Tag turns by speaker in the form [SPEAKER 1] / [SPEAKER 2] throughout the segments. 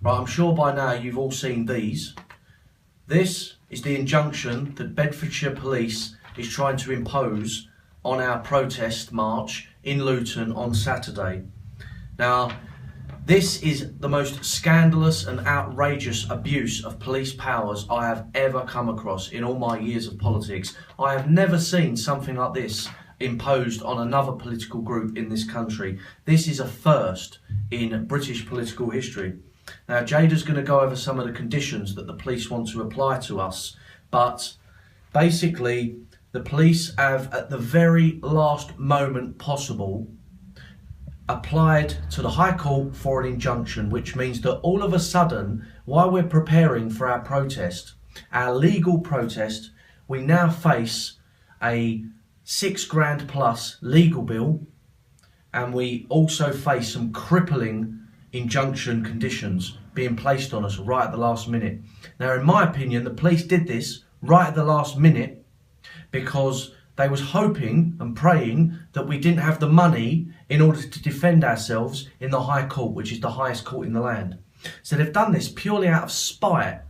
[SPEAKER 1] Right, I'm sure by now you've all seen these. This is the injunction that Bedfordshire Police is trying to impose on our protest march in Luton on Saturday. Now, this is the most scandalous and outrageous abuse of police powers I have ever come across in all my years of politics. I have never seen something like this imposed on another political group in this country. This is a first in British political history. Now, Jayda's going to go over some of the conditions that the police want to apply to us, but basically the police have, at the very last moment possible, applied to the High Court for an injunction, which means that all of a sudden, while we're preparing for our protest, our legal protest, we now face a £6,000 plus legal bill, and we also face some crippling injunction conditions being placed on us right at the last minute. Now, in my opinion, the police did this right at the last minute because they was hoping and praying that we didn't have the money in order to defend ourselves in the High Court, which is the highest court in the land. So they've done this purely out of spite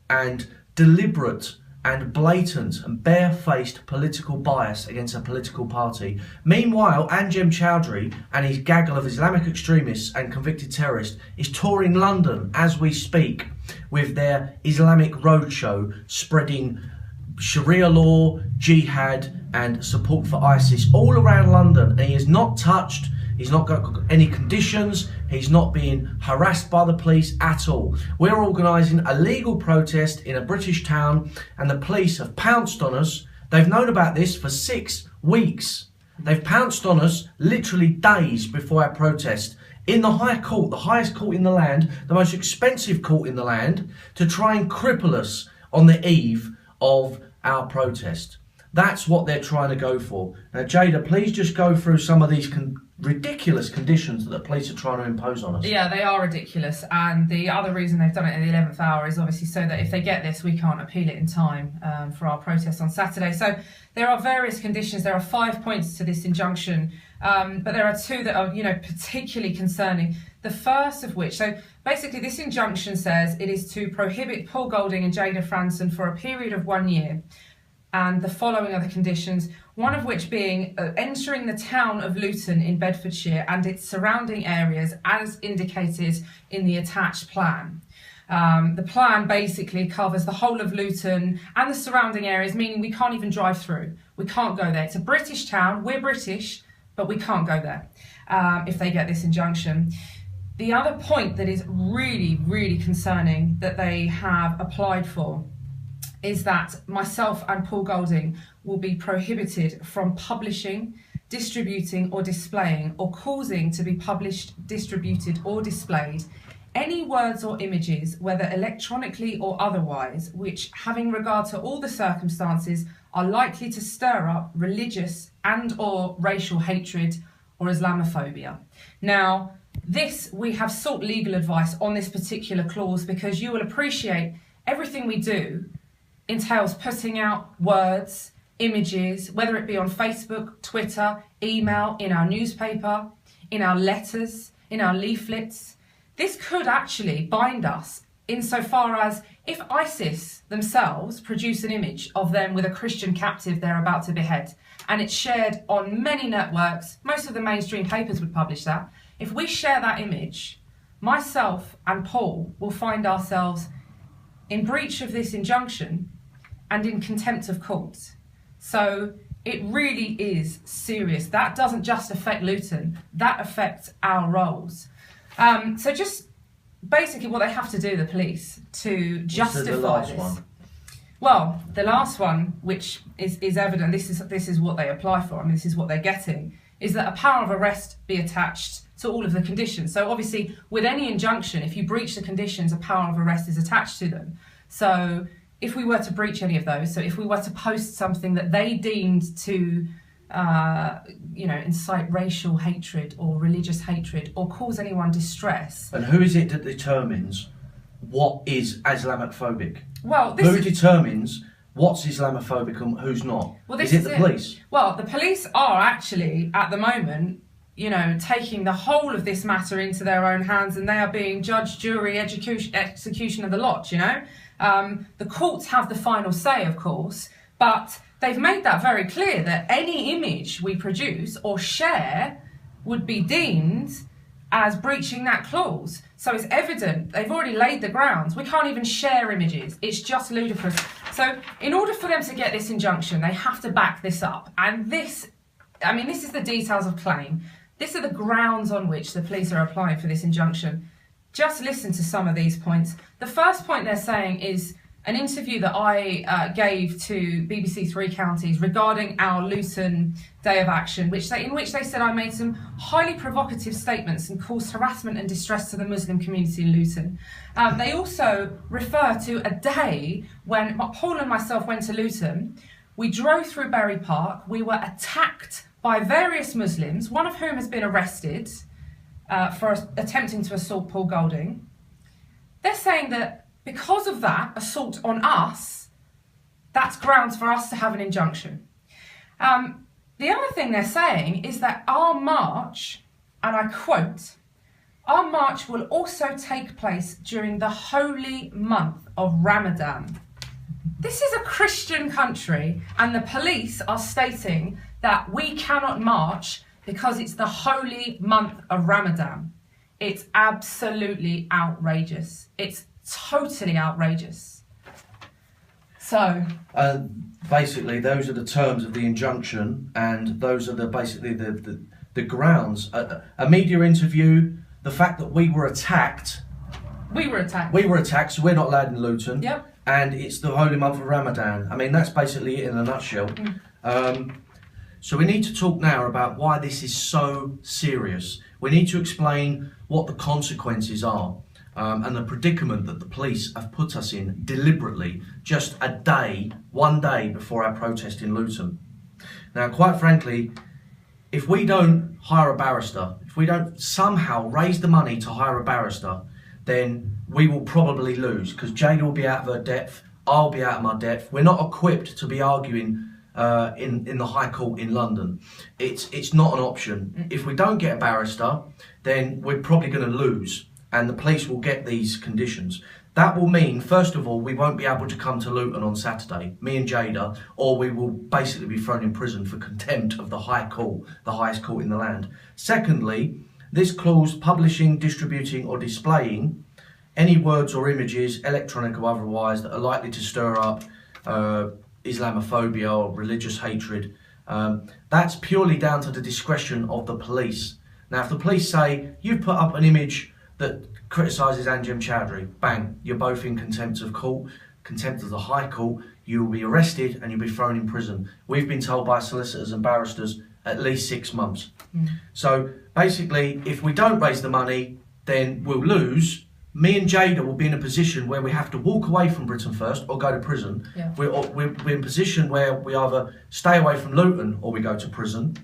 [SPEAKER 1] and deliberate and blatant and barefaced political bias against a political party. Meanwhile, Anjem Choudhury and his gaggle of Islamic extremists and convicted terrorists is touring London as we speak with their Islamic roadshow, spreading Sharia law, jihad and support for ISIS all around London. And he is not touched, he's not got any conditions, he's not being harassed by the police at all. We're organising a legal protest in a British town and the police have pounced on us. They've known about this for 6 weeks. They've pounced on us literally days before our protest in the High Court, the highest court in the land, the most expensive court in the land, to try and cripple us on the eve of our protest. That's what they're trying to go for. Now, Jayda, please just go through some of these ridiculous conditions that the police are trying to impose on us.
[SPEAKER 2] Yeah, they are ridiculous. And the other reason they've done it at the 11th hour is obviously so that if they get this, we can't appeal it in time for our protest on Saturday. So there are various conditions. There are 5 points to this injunction, but there are 2 that are, particularly concerning. The first of which, so basically this injunction says it is to prohibit Paul Golding and Jayda Fransen for a period of 1 year. And the following are the conditions, one of which being entering the town of Luton in Bedfordshire and its surrounding areas as indicated in the attached plan. The plan basically covers the whole of Luton and the surrounding areas, meaning we can't even drive through. We can't go there. It's a British town, we're British, but we can't go there if they get this injunction. The other point that is really, really concerning that they have applied for is that myself and Paul Golding will be prohibited from publishing, distributing or displaying or causing to be published, distributed or displayed any words or images, whether electronically or otherwise, which, having regard to all the circumstances, are likely to stir up religious and or racial hatred or Islamophobia. Now, we have sought legal advice on this particular clause because you will appreciate everything we do entails putting out words, images, whether it be on Facebook, Twitter, email, in our newspaper, in our letters, in our leaflets. This could actually bind us insofar as if ISIS themselves produce an image of them with a Christian captive they're about to behead, and it's shared on many networks, most of the mainstream papers would publish that. If we share that image, myself and Paul will find ourselves in breach of this injunction and in contempt of court. So it really is serious. That doesn't just affect Luton, that affects our roles. So just basically what they have to do, the police, to justify this. One? Well, the last one, which is evident, this is what they apply for, I mean, this is what they're getting, is that a power of arrest be attached to all of the conditions. So obviously, with any injunction, if you breach the conditions, a power of arrest is attached to them. So if we were to breach any of those, so if we were to post something that they deemed to, incite racial hatred or religious hatred or cause anyone distress.
[SPEAKER 1] And who is it that determines what is Islamophobic?
[SPEAKER 2] Well,
[SPEAKER 1] who determines what's Islamophobic and who's not?
[SPEAKER 2] Well,
[SPEAKER 1] is it the police?
[SPEAKER 2] Well, the police are actually, at the moment, you know, taking the whole of this matter into their own hands, and they are being judge, jury, execution of the lot, you know. The courts have the final say, of course, but they've made that very clear that any image we produce or share would be deemed as breaching that clause. So it's evident, they've already laid the grounds. We can't even share images. It's just ludicrous. So in order for them to get this injunction, they have to back this up. And this is the details of claim. These are the grounds on which the police are applying for this injunction. Just listen to some of these points. The first point they're saying is an interview that I gave to BBC Three Counties regarding our Luton Day of Action, in which they said I made some highly provocative statements and caused harassment and distress to the Muslim community in Luton. They also refer to a day when Paul and myself went to Luton. We drove through Bury Park. We were attacked by various Muslims, one of whom has been arrested for attempting to assault Paul Golding. They're saying that because of that assault on us, that's grounds for us to have an injunction. The other thing they're saying is that our march, and I quote, "Our march will also take place during the holy month of Ramadan." This is a Christian country, and the police are stating that we cannot march because it's the holy month of Ramadan. It's absolutely outrageous. It's totally outrageous. So
[SPEAKER 1] basically, those are the terms of the injunction, and those are the grounds. A media interview, the fact that we were attacked.
[SPEAKER 2] We were attacked.
[SPEAKER 1] So we're not allowed in Luton.
[SPEAKER 2] Yep.
[SPEAKER 1] And it's the holy month of Ramadan. I mean, that's basically it in a nutshell. So we need to talk now about why this is so serious. We need to explain what the consequences are. And the predicament that the police have put us in deliberately just one day before our protest in Luton. Now, quite frankly, if we don't hire a barrister, if we don't somehow raise the money to hire a barrister, then we will probably lose, because Jayda will be out of her depth, I'll be out of my depth. We're not equipped to be arguing in the High Court in London. It's not an option. If we don't get a barrister, then we're probably going to lose, and the police will get these conditions. That will mean, first of all, we won't be able to come to Luton on Saturday, me and Jayda, or we will basically be thrown in prison for contempt of the High Court, the highest court in the land. Secondly, this clause, publishing, distributing or displaying any words or images, electronic or otherwise, that are likely to stir up Islamophobia or religious hatred, that's purely down to the discretion of the police. Now, if the police say, you've put up an image that criticises Anjem Choudhury, bang, you're both in contempt of court, contempt of the High Court, you will be arrested and you'll be thrown in prison. We've been told by solicitors and barristers at least 6 months. So basically, if we don't raise the money, then we'll lose. Me and Jayda will be in a position where we have to walk away from Britain First or go to prison.
[SPEAKER 2] Yeah.
[SPEAKER 1] We're in a position where we either stay away from Luton or we go to prison.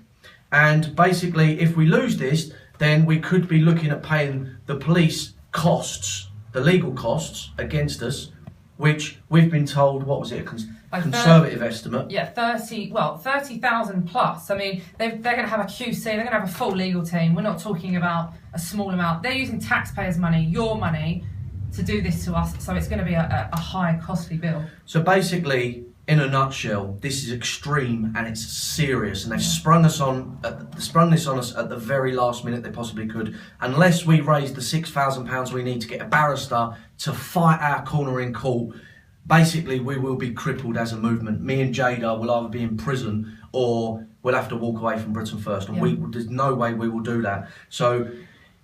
[SPEAKER 1] And basically, if we lose this, then we could be looking at paying the police costs, the legal costs against us, which we've been told, what was it, a conservative estimate?
[SPEAKER 2] Yeah, 30,000 plus. I mean, they're going to have a QC, they're going to have a full legal team. We're not talking about a small amount. They're using taxpayers' money, your money, to do this to us. So it's going to be a high, costly bill.
[SPEAKER 1] So basically, in a nutshell, this is extreme and it's serious, and they've sprung this on us at the very last minute they possibly could. Unless we raise the £6,000 we need to get a barrister to fight our corner in court, basically we will be crippled as a movement. Me and Jayda will either be in prison or we'll have to walk away from Britain First, and there's no way we will do that. So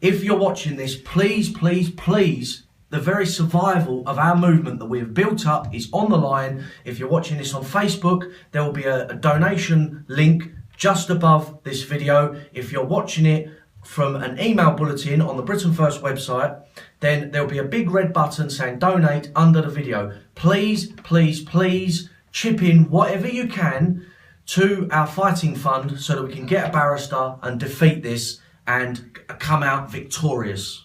[SPEAKER 1] if you're watching this, please, please, please, the very survival of our movement that we have built up is on the line. If you're watching this on Facebook, there will be a donation link just above this video. If you're watching it from an email bulletin on the Britain First website, then there'll be a big red button saying donate under the video. Please, please, please chip in whatever you can to our fighting fund so that we can get a barrister and defeat this and come out victorious.